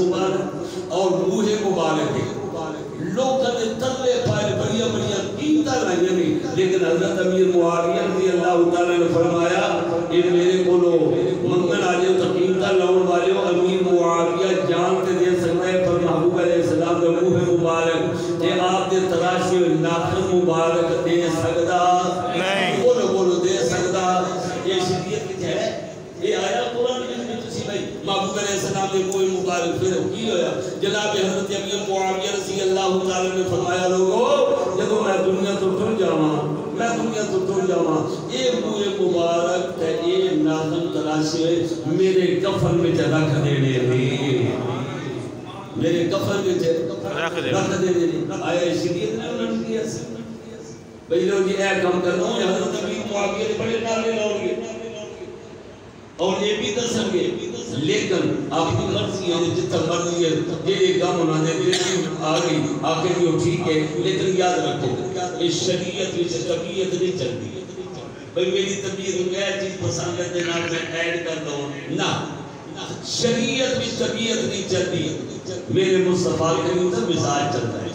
مبارک اور روح مبارک لوگوں نے تلے پائے بڑی بڑی قیمتیں لائیں نہیں، لیکن حضرت امیر معاویہ رضی اللہ تعالیٰ نے فرمایا کہ میرے کو منگن آ جائے تو قیمتیں لاؤن والے ہو، امیر معاویہ جان تے دے سکتا ہے پر محبوب علیہ السلام کا روح مبارک کہ آپ دے تراشی و ناخن مبارک دے سکتا نہیں، بولو دے سکتا. یہ شریعت کچھ ہے، یہ آیا قرآن میں تسی بھائی محبوب علیہ السلام نے کوئی مبارک پھر کی ہویا. جناب حضرت امیر معاویہ رضی اللہ تعالیٰ نے فرمایا لوگو جب میں دنیا تو ٹر جاواں اے روح مبارک تے اے ناظم تراشے میرے کفن میں رکھ دینے دی، میرے کفن میں رکھ دینے دی. آیا شریعت نے انہوں نے کیا سی بھئی لوگ جی اے کم کرنا ہوں حضرت امیر معاویہ نے بڑے نالے لاؤں گے اور یہ بھی دسن گے، لیکن آپ کی مرضی ہے جتنا مرضی ہے یہ ایک کام ہونا دے لیکن آگئی آگے بھی وہ ٹھیک ہے، لیکن یاد رکھو اس شریعت میں سے طبیعت نہیں چلتی. بھئی میری طبیعت میں یہ چیز پسند ہے جناب میں ایڈ کرتا ہوں نا، شریعت میں طبیعت نہیں چلتی، میرے مصطفیٰ کریم کا مزاج چلتا ہے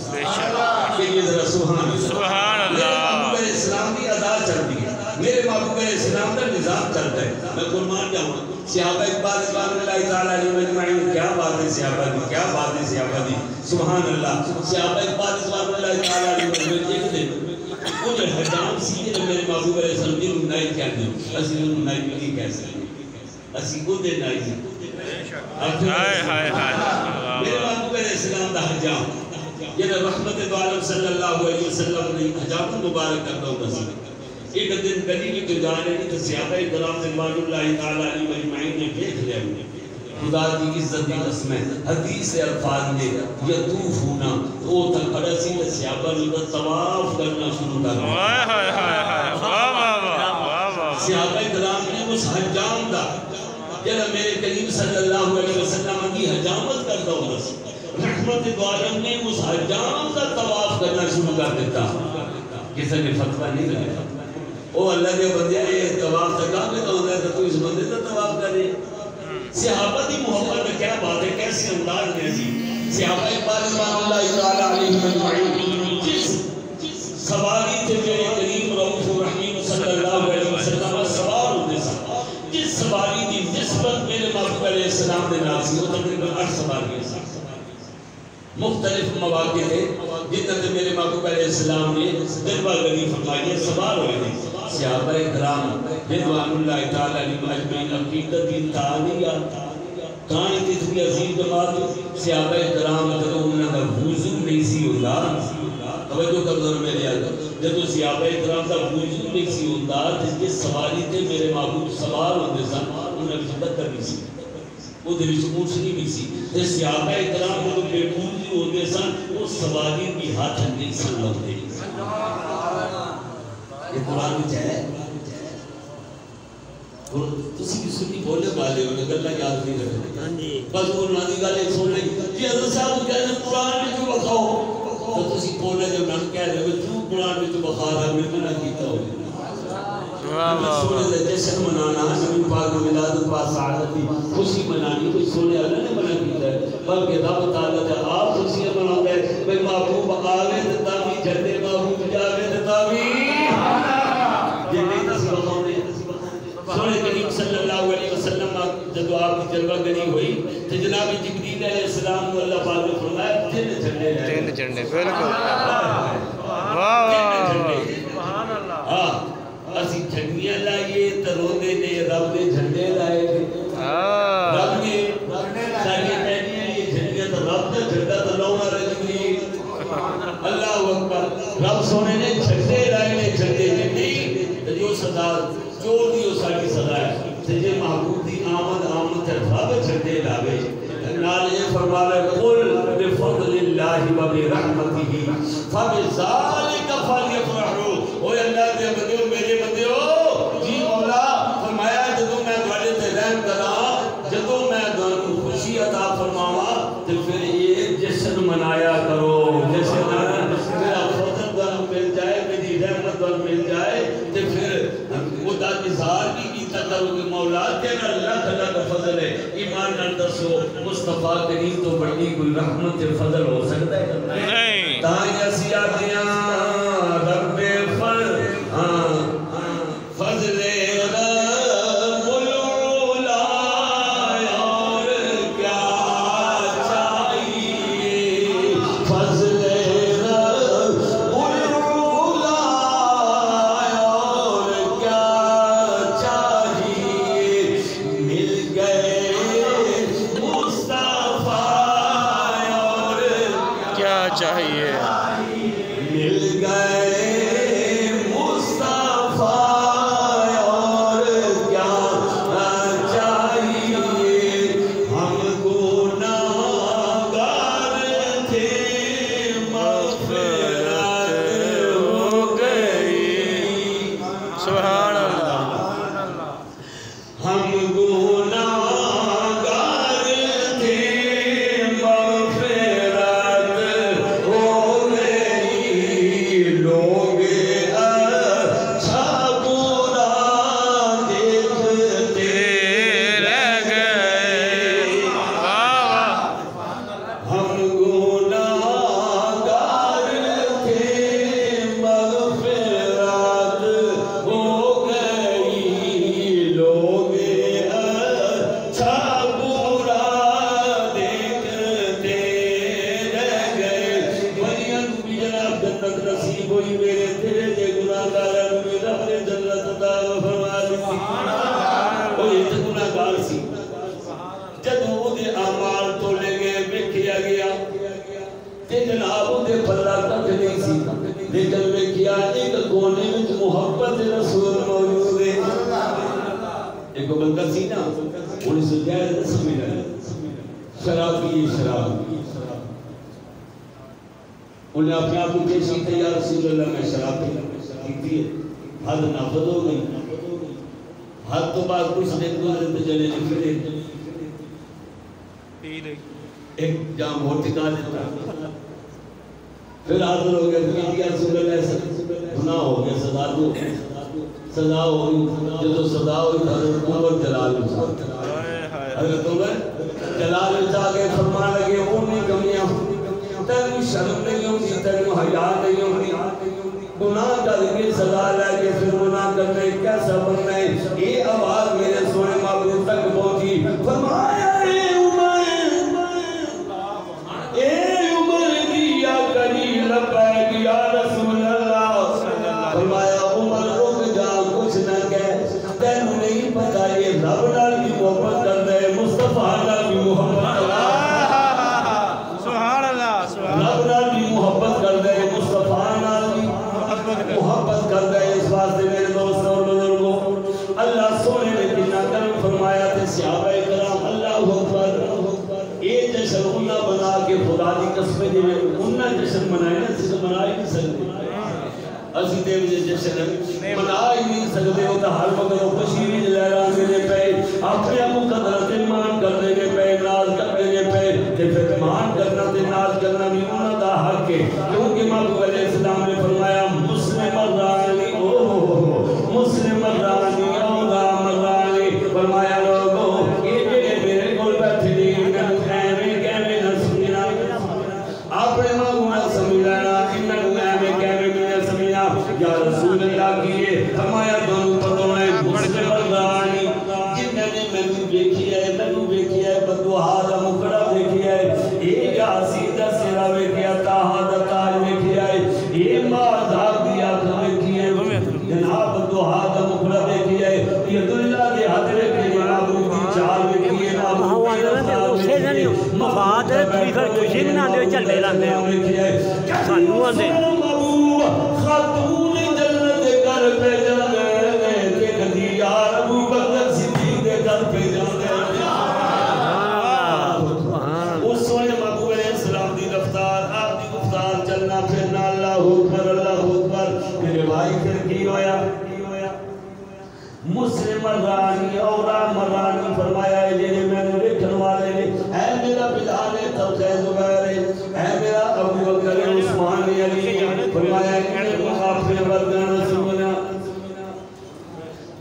کہ یہ ذرا سبحان اللہ، میرے محبوب علیہ السلام کی ادا چلتی ہے، میرے محبوب علیہ السلام کا نظام چلتا ہے. میں قربان جاؤں صحابہ اقبال رضوان اللہ تعالیٰ علیہ مجمعین، کیا بات ہے صحابہ دی، کیا بات ہے صحابہ دی، سبحان اللہ. صحابہ اقبال رضوان اللہ تعالیٰ علیہ مجمعین ایک دن وہ جو حجام سیدھے میرے محبوب علیہ السلام کی رنائی کیا دیں، اسی رنائی بھی نہیں کہہ سکتے، اسی کو دے نائی جی میرے محبوب علیہ السلام دا حجام یہ رحمت دو عالم صلی اللہ علیہ وسلم نے حجام مبارک کرتا ہوں نصیب. ایک دن گلی میں تو جانے نہیں تو صحابہ کرام رضوان اللہ تعالیٰ علیہ مجمعین نے دیکھ لیا خدا کی عزت کی قسم ہے حدیث الفاظ نے یطوفونا وہ تک کھڑا سی تو صحابہ نے طواف کرنا شروع کر دیا. صحابہ کرام نے اس حجام دا جب میرے کریم صلی اللہ علیہ وسلم کی حجامت کرتا ہوں رحمت دو عالم نے اس حجام کا طواف کرنا شروع کر دیتا. کسی نے فتوہ نہیں لگا او اللہ کے بندے یہ طواف تکا میں تو ہوتا ہے تو اس بندے تو طواف کرے. صحابہ دی محبت میں کیا بات ہے، کیسے انداز میں جی صحابہ اقبال رضوان اللہ تعالیٰ علیہ مجمعین جس سواری تھے میرے کریم رؤوف الرحیم صلی اللہ علیہ وسلم سوار ہوتے سن، جس سواری دی نسبت میرے محبوب علیہ السلام نے ناسی وہ تقریباً 8 سواریاں سن. مختلف مواقع تھے جتنے میرے محبوب علیہ السلام نے جلوہ گری فرمائی سوار ہوئے تھے. صحابہ کرام رضوان اللہ تعالیٰ علیہ مجمعین عقیدت کی تعالیہ کہانی کتنی عظیم جماعت. صحابہ کرام جب انہوں نے وضو نہیں سی ہوتا توجہ کر دور میں لیا جب صحابہ کرام کا وضو نہیں سی ہوتا جس سواری تھے میرے محبوب سوار ہوتے سن انہوں نے بدتر نہیں سی وہ دل اونچنی بھی سی. جس صحابہ کرام کو بے پوجی ہوتے سن وہ سواری بھی ہاتھ نہیں سن لگتے. یہ قرآن میں ہے تسی بھی سنی بولے والے ہو گلا یاد نہیں رکھتے بس انہوں نے گل سن لی جی حضرت صاحب کہتے ہیں قرآن میں تو بخاؤ تو تسی بولے جو میں کہہ رہے ہو تو قرآن میں تو بخا رہا میں تو نہ کیتا ہو سونے دے جشن منانا نبی پاک ملاد پاک سعادت کی خوشی منانی کوئی سونے اللہ نے منع کیتا ہے بلکہ رب تعالیٰ نے آپ خوشیاں مناتے ہیں بھئی محبوب آوے دتا بھی جھڑے محبوب جاوے دتا بھی سونے کریم صلی اللہ علیہ وسلم جب آپ کی جلوہ گری ہوئی تو جناب جبریل علیہ السلام کو اللہ پاک نے فرمایا 3 جھنڈے لائے 3 جھنڈے بالکل سبحان اللہ ہاں اسی جھنڈیاں لائیے تروندے نے رب نے جھنڈے لائے رب نے ساری کہنی ہے یہ جھنڈیاں تو رب نے جھنڈا تو لاؤنا رہے جبریل اللہ اکبر رب سونے نے جھنڈے لائے نے جھنڈے جھنڈی جو صدا جو دیو ساکی صدا ہے تجھے محبوب دی آمد رب جھنڈے لاوے نالے فرما رہے قل بفضل اللہ و برحمتہ فبذالک فلیفرحوا اوہ اللہ دے بندیو میرے بندیو جی مولا فرمایا جدوں میں تواڈے تے رحم کراں جدوں میں تانوں خوشی عطا فرماواں تے پھر یہ جشن منایا کرو جشن میرا فضل تانوں مل جائے میری رحمت تانوں مل جائے تے پھر وہ دا اظہار بھی کیتا کرو کہ مولا تیرا اللہ تعالیٰ کا فضل ہے ایمان نال دسو مصطفیٰ کریم تو بڑی کوئی رحمت فضل ہو سکتا ہے نہیں تاں اسی آتے ہیں رب فضل رب العلا اور کیا چاہیے فضل رب العلا اور کیا چاہیے مل گئے مصطفیٰ اور کیا چاہیے مل گئے انہیں اپنے آپ کو کیسی تھے یا رسول اللہ میں شراب پیتی ہے حد نافذ ہو گئی حد تو بعد کچھ دن گزرے جلے نکلے ایک جام اور ٹکا دیتا پھر حاضر ہو گیا کہ یا رسول اللہ گناہ ہو گیا سزا ہو گئی جو سزا ہوئی حضرت عمر جلال حضرت عمر جلال کے فرمان لگے انہیں کمیاں تینو شرم نہیں ہوتی تینو حیا نہیں ہوتی گناہ کر کے سزا لے کے پھر گناہ کرنے کیسا بننا ہے یہ آواز میرے سونے معبود تک پہنچی فرمایا اے عمر دیا کری لبیک یا رسول اللہ فرمایا عمر رک جا کچھ نہ کہہ تینو نہیں پتا یہ رب نال کی محبت کر دے مصطفیٰ نال کی محبت رب نال بھی محبت کر دے مصطفیٰ نال بھی محبت کر دے اس واسطے میرے دوست اور بزرگوں اللہ سونے نے کتنا کرم فرمایا تھے صحابہ کرام اللہ اکبر یہ جشن انہاں بنا کے خدا دی قسمیں جی انہاں جشن منائے نا جسے منائے نہیں سکتے اسی دے مجھے جشن منائے نہیں سکتے ہوتا ہر وقت خوشی بھی لہران دینے پہ اپنے ابو قدرت ایمان کر دینے پہ ناز کر دینے پہ پھر ایمان کرنا تے ناز کرنا بھی انہاں دا حق ہے کیونکہ محبوب علیہ السلام نے فرمایا مسلم الرانی مسلم الرانی اولا مرانی فرمایا لوگوں یہ جگہ میرے کول بیٹھے دی انہوں ایویں کیویں نہ سمجھنا اپنے محبوب نہ سمجھنا انہوں ایویں کیویں نہ سمجھنا یا رسول اللہ کیے فرمایا دونوں پتوں ہے مسلم الرانی جنہوں نے میں دیکھی ہے بدوہا دا مکڑا دیکھی ہے ایک عصیدہ سیرہ ویکھیا تاہا دا تاج ویکھیا ہے یہ ماردھا دیا ویکھی ہے جناب بدوہا دا مکڑا دیکھی ہے ید اللہ دے حد ویکھی جناب روکی چال ویکھی ہے مفاد خوشی بنا دے چلے لاندے سانو آندے خاتون جنت گھر پہ جاندے تے کدی یار ابو بکر صدیق دے گھر پہ جاندے اس سونے محبوب علیہ السلام دی رفتار آپ دی گفتار چلنا پھرنا اللہ اکبر میرے بھائی پھر کی ہویا مسلم رانی اورا مرانی فرمایا ہے جنہیں میں نے رکھن والے نے اے میرا بلال طلقہ زبیر اے میرا ابو بکر عثمان علی فرمایا ہے کہ مخافر وردان سمنا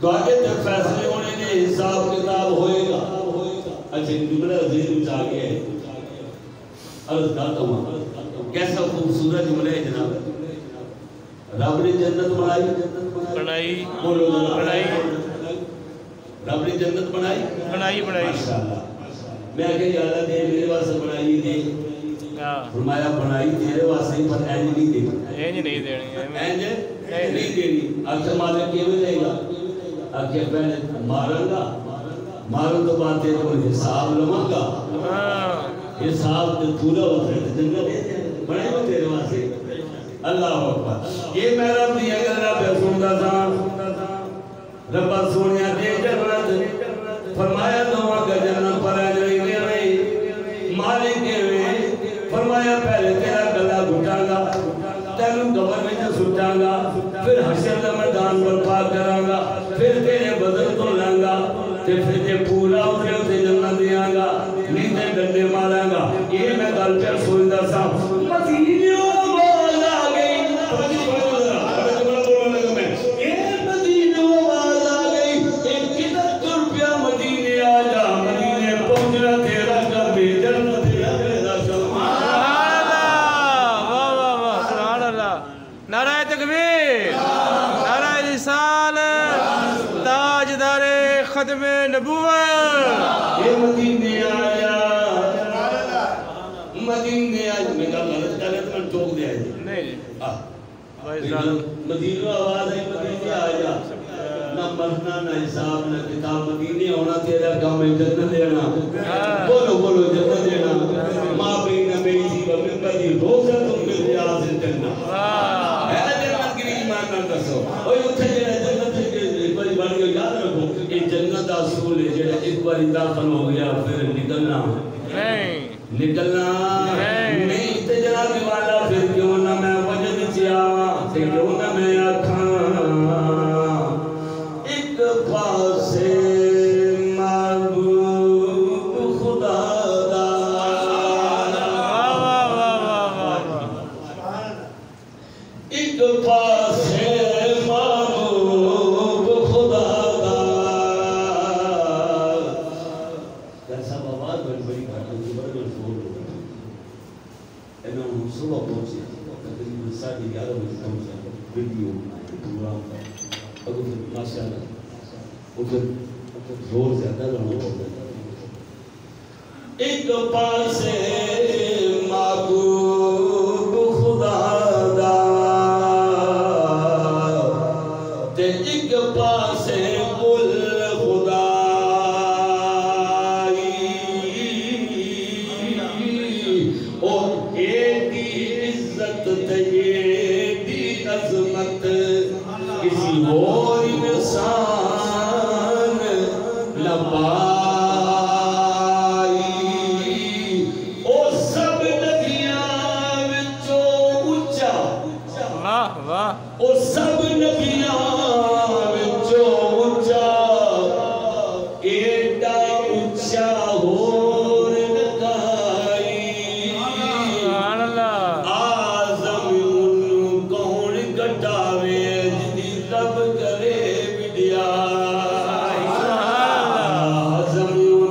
تو آگے جب فیصلے ہونے نے حساب کتاب ہوئے گا اچھے ایک جملہ ذہن میں آ گیا ہے، عرض کرتا ہوں کیسا خوبصورت جملہ ہے جناب. رب نے جنت بنائی، بولو بنائی، رب نے جنت بنائی ماشاءاللہ. میں کہ یا اللہ نے میرے واسطے بنائی دے، فرمایا بنائی تیرے واسطے پر اینج نہیں دینی، اینج نہیں دینی. آخر مالک کیوں دے گا؟ آخر پہلے ماروں گا، ماروں تو بات تیرے کو حساب لوں گا، حساب جو پورا ہوتا ہے جنت بنائی میں تیرے واسطے. اللہ اکبر. یہ میرا دیا گیا پہ سنتا تھا ربا سونیا دے جنت، فرمایا دعا کا جنت پر اجری دے رہی مالک کے فرمایا پہلے تیرا گلا گھٹا گا، تینوں قبر میں سٹا گا، پھر حشر دا میدان برپا کرا گا، پھر تیرے بدن تو لنگا، پھر تے پورا اٹھے اسے جنت دیا گا، نیندے ڈنڈے مارا گا. یہ میں گل پہ سوچتا سا مدینے آواز آ گئی، ختم نبوت یہ مدینے آیا، مدینے آیا. میں کہا غلط کر رہے تو میں ٹوک دیا ہے نہیں مدینہ آواز ہے مدینے آیا. نہ مرنا نہ حساب نہ کتاب، مدینے ہونا تیرا کام ہے جنت دینا. بولو بولو جنت دینا. ماں بین بیتی و من بدی روزتم من ریاض الجنہ. ہے جنت کی ایمان نہ کرسو اوہ اتھے جنت ایک باری بڑھ گیا. یاد رکھو یہ جنت دا اصول ہے جڑا ایک بار داخل ہو گیا پھر نکلنا نہیں. تے جناب والا پھر کیوں نہ میں وجد چیا تے کیوں نہ میں آکھاں ایک پاسے محبوب خدا دا، ایک پاسے صبح پہنچے تقریباً 11:30 بجے پہنچا ویڈیو پروگرام کا. اور پھر ماشاءاللہ وہ پھر زور زیادہ لڑنا ہوتا ہے. ایک پاسے محبوب خدا دا تے ایک پاسے قل خدا کسی اور انسان لبائی. او سب نبیاں وچوں اونچا، او سب نبیاں وچوں اونچا، ایڈا اونچا ہور نکائی. آزم انہوں کون کٹاوے رب کرے وڈیا. زمین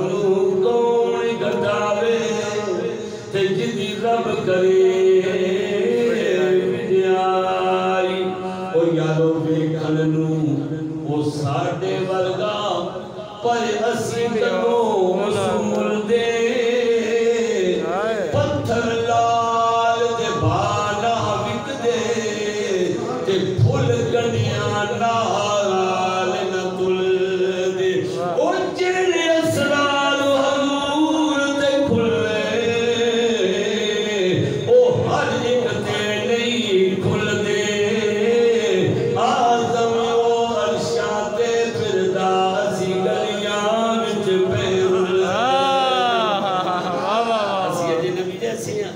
کون گھٹاوے تے جدی رب کرے وڈیا. او یارو ویکھن نوں او ساڈے ورگا پر اسی کدوں سمل دے. پتھر لال دے بانا وک دے تے پھل گنیاں نال نہ تل دے. او جڑے اسرار حضور تے کھلے او ہر ایک تے نہیں کھل دے. آزم او عرشاں تے پھردا اسی گلیاں وچ پھر اسی اجے نبی جیسے ہیں.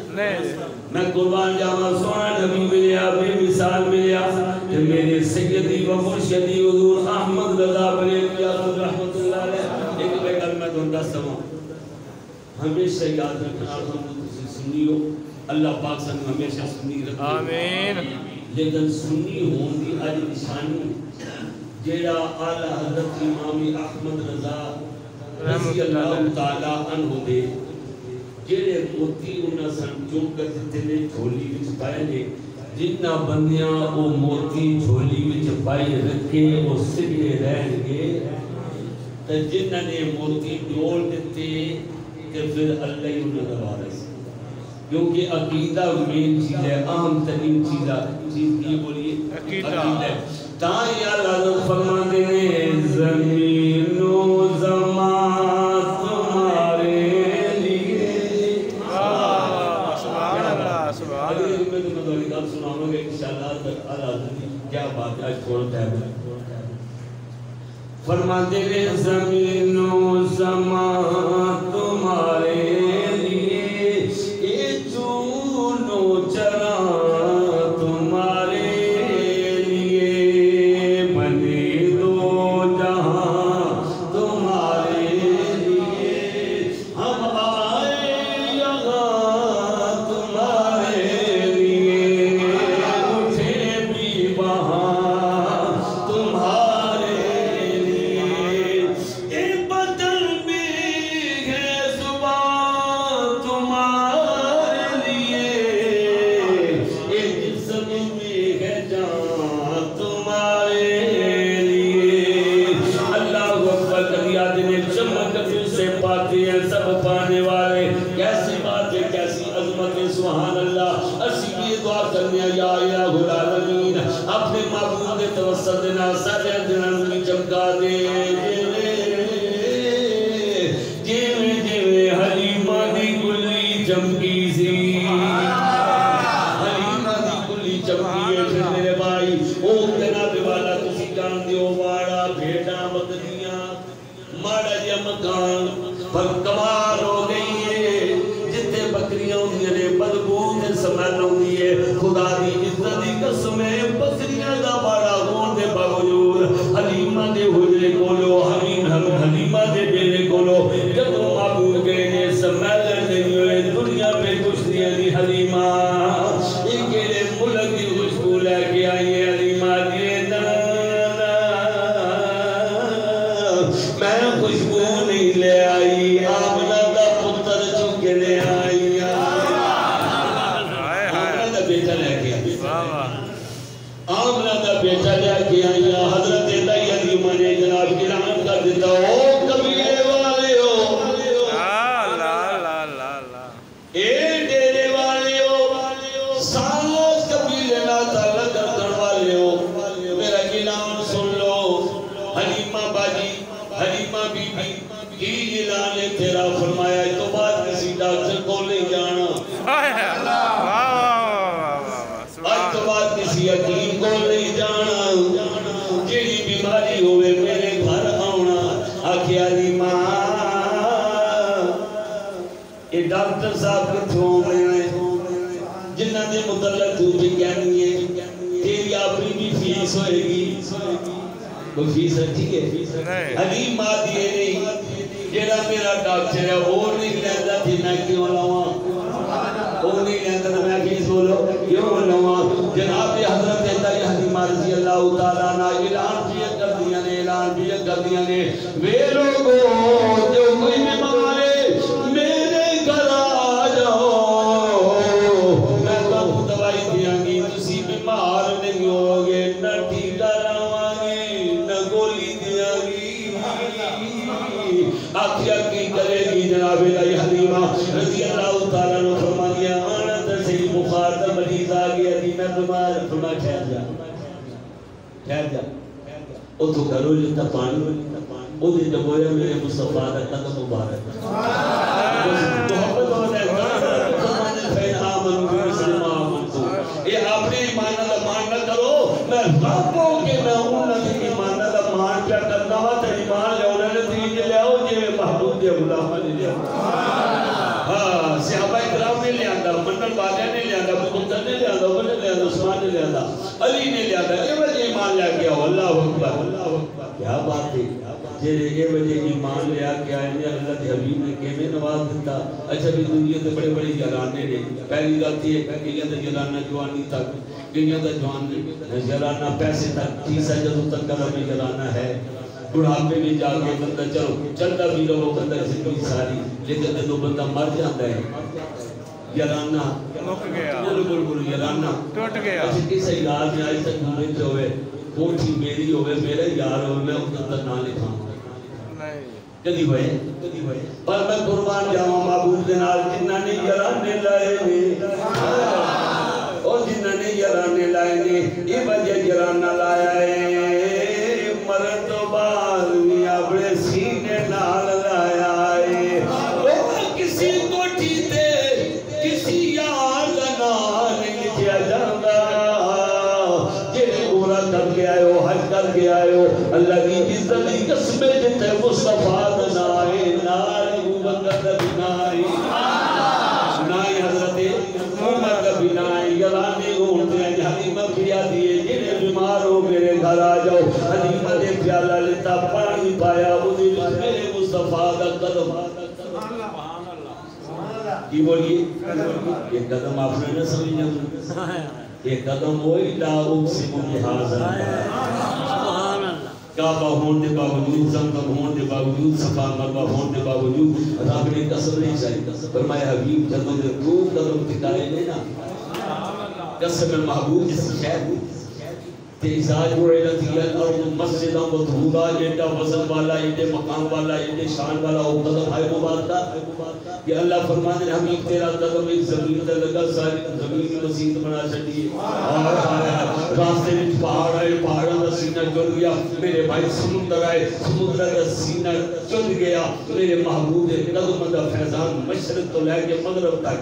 میں قربان جاواں سونا نبی ملیا بے مثال ملیا کہ میرے سیدی و مرشدی حضور احمد رضا بریلوی رحمت اللہ علیہ. ایک بیگل میں تو دستا ہوں ہمیشہ یاد رکھنا ہم سنی ہو اللہ پاک سن ہمیشہ سنی رکھے آمین. لیکن سنی ہون دی آج نشانی جیڑا اعلیٰ حضرت امام احمد رضا رضی اللہ تعالیٰ عنہ دے جڑے موتی انہاں سن چون کر دیتے نے جھولی وچ پائے نے جنہ بندیاں وہ موتی جھولی وچ پائے رکھے وہ سگڑے رہن گے تے جنہ نے موتی ڈول دیتے کہ پھر اللہ ہی انہاں دا وارث کیونکہ عقیدہ مین چیز ہے اہم ترین چیز کی بولیے عقیدہ تاں یا اللہ فرما دے زمین و زمان تمہارے لیے سبحان اللہ سبحان اللہ میں تمہیں دولی کام سناؤں گا انشاءاللہ کیا بات ہے آج تھوڑا ٹائم ہے فرما دے زمین و زمان تمہارے علی نے لیا تھا یہ وجہ ایمان لیا گیا اللہ اکبر کیا بات ہے جیرے یہ وجہ ایمان لیا گیا اللہ کے حبیب نے کیمیں نواز دیتا اچھا بھی دنیا سے بڑے بڑے جلانے نے پہلی رات یہ کہیا تھا جلانا جوانی تک کہیا تھا جوان جلانا پیسے تک تیسا جدو تک کرم جلانا ہے بڑھاپے میں جا کے بندہ چلو چلتا بھی رہو بندہ زندگی ساری، لیکن جب بندہ مر جاتا ہے یارانہ مک گیا، بلبل یارانہ ٹوٹ گیا، کسی علاج میں آج تک گھومے ہوئے کوٹھی میری ہوئے میرا یار ہوئے میں اس اندر نہ لکھا کدی ہوئے پر میں قربان جاؤں معبود دنال جنہ نے یارانے لائے نے اور جنہ نے یارانے لائے نے یہ وجہ یارانہ لایا ہے مرد و بعد میں اپنے سینے نال لایا ہے کسی کوٹھی تے کسی یار نال لکھیا جاندہ کر کے آئے ہو حج کر کے آئے ہو اللہ کی عزت کی قسمیں جتے مصطفیٰ دنائے ناری مبنگت بنائی نائی حضرت محمد بنائی یلانے گھونتے ہیں حلیمہ پیا دیئے جنہیں بیمار ہو میرے گھر آ جاؤ حلیمہ دے پیالہ لیتا پانی پایا مجھے میرے مصطفیٰ دا قدم کی بولیے یہ قدم آپ نے نہ سمجھا ایک قدم ہوئی لا اقسم بہذا کعبہ ہون دے باوجود زمزم ہون دے باوجود صفا مروا ہون دے باوجود رب نے قسم نہیں چاہی فرمایا حبیب جدوں دے دو قدم ٹکائے نے نا قسم محبوب جس شہر تیزاج وعلت الارض مسجدہ مطہورہ ایڈا وزن والا ایڈے مقام والا ایڈے شان والا وہ قدم ہے مبارکہ کہ اللہ فرمانے نے حبیب تیرا قدم ایک زمین تے لگا ساری زمین کی مسجد بنا چھڑی راستے میں پہاڑ آئے پہاڑوں کا سینہ چل گیا میرے بھائی سمندر آئے سمندر کا سینہ چل گیا میرے محبوب قدم دا فیضان مشرق تو لے کے مغرب تک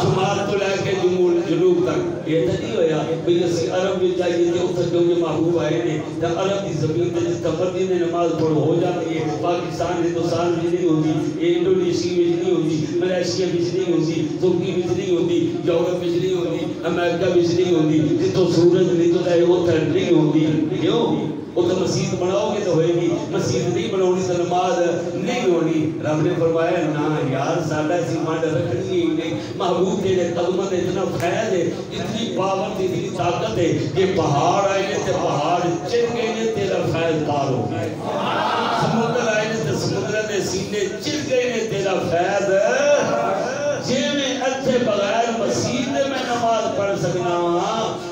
شمال تو لے کے جنوب تک یہ نہیں ہویا بھئی اسی عرب میں چاہیے کہ اتر جو یہ محبوب آئے نے تا عرب کی زمین تے جس تفردی نے نماز پڑھو ہو جاتی ہے پاکستان ہندوستان میں نہیں ہوتی انڈونیشی میں نہیں ہوتی ملیشیا میں نہیں ہوتی ترکی میں نہیں ہوتی یورپ میں نہیں ہوتی امریکہ میں نہیں ہوتی جتوں سورج نہیں تو ہے اتر نہیں ہوتی کیوں وہ تو مسجد بناؤ گے تو ہوئے گی مسجد نہیں بناؤنی تو نماز نہیں ہونی رب نے فرمایا نا یار سادہ سی مانڈ رکھنی ہی نہیں محبوب تیرے قدمت اتنا فیض ہے اتنی پاور تھی اتنی طاقت ہے کہ پہاڑ آئے تے پہاڑ چل گئے نے تیرا فیض پار ہو گئے سمندر آئے تے سمندر نے سینے چل گئے نے تیرا فیض جے میں اتھے بغیر مسجد میں نماز پڑھ سکنا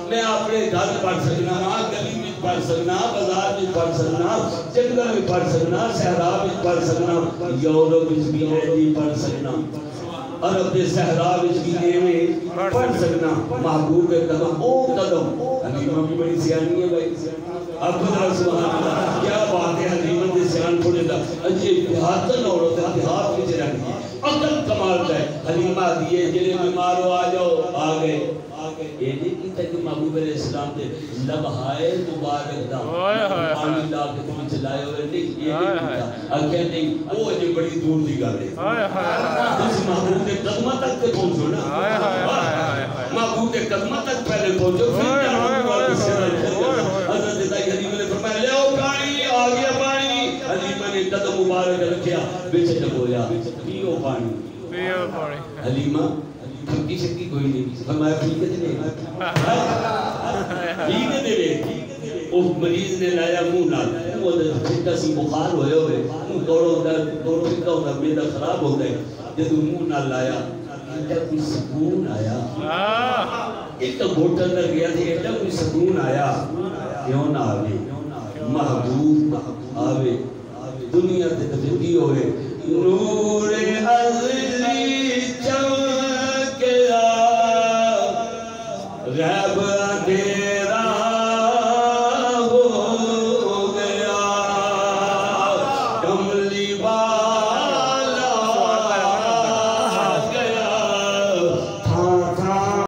میں اپنے گھر پڑھ سکنا گلی میں پڑھ سکنا بازار میں پڑھ سکنا جنگل میں پڑھ سکنا صحرا میں پڑھ سکنا یورپ میں بھی نہیں پڑھ سکنا عرب دے صحرا میں بھی پڑھ سکنا محبوب قدم او قدم حلیمہ بھی بڑی سیانی ہے بھائی اب خدا سبحان اللہ کیا بات ہے حلیمہ دے سیان پڑھے دا اجے اتحادن عورت اتحاد میں رکھ دی عقل کمال ہے حلیمہ دیئے جلے بیمار ہو آ جاؤ آ گئے یہ نہیں کیتا کہ محبوب علیہ السلام دے لبہائے مبارک دا پانی لا کے تمہیں چلائے ہوئے نہیں یہ نہیں کیتا اکھے نہیں وہ جو بڑی دور دی گا رہے اس محبوب دے قدمہ تک تے پہنچو نا محبوب دے قدمہ تک پہلے پہنچو پھر جانو والی سرائے حضرت دائی حلیمہ نے فرمایا لے آؤ پانی آ گیا پانی حلیمہ نے قدم مبارک رکھیا بیچے جب ہویا پیو پانی حلیمہ پھکی شکی کوئی نہیں فرمایا پیتے دے پیتے دے وہ مریض نے لایا منہ نال وہ چھٹا سی بخار ہوئے ہوئے منہ توڑو پھکا ہوتا میدہ خراب ہوتا ہے جب منہ نال لایا ایڈا کوئی سکون آیا ایک تو گھوٹا اندر گیا تھا ایڈا کوئی سکون آیا کیوں نہ آوے محبوب آوے دنیا تے تفیدی ہوئے نور ازلی چمکیا غیب اندھیرے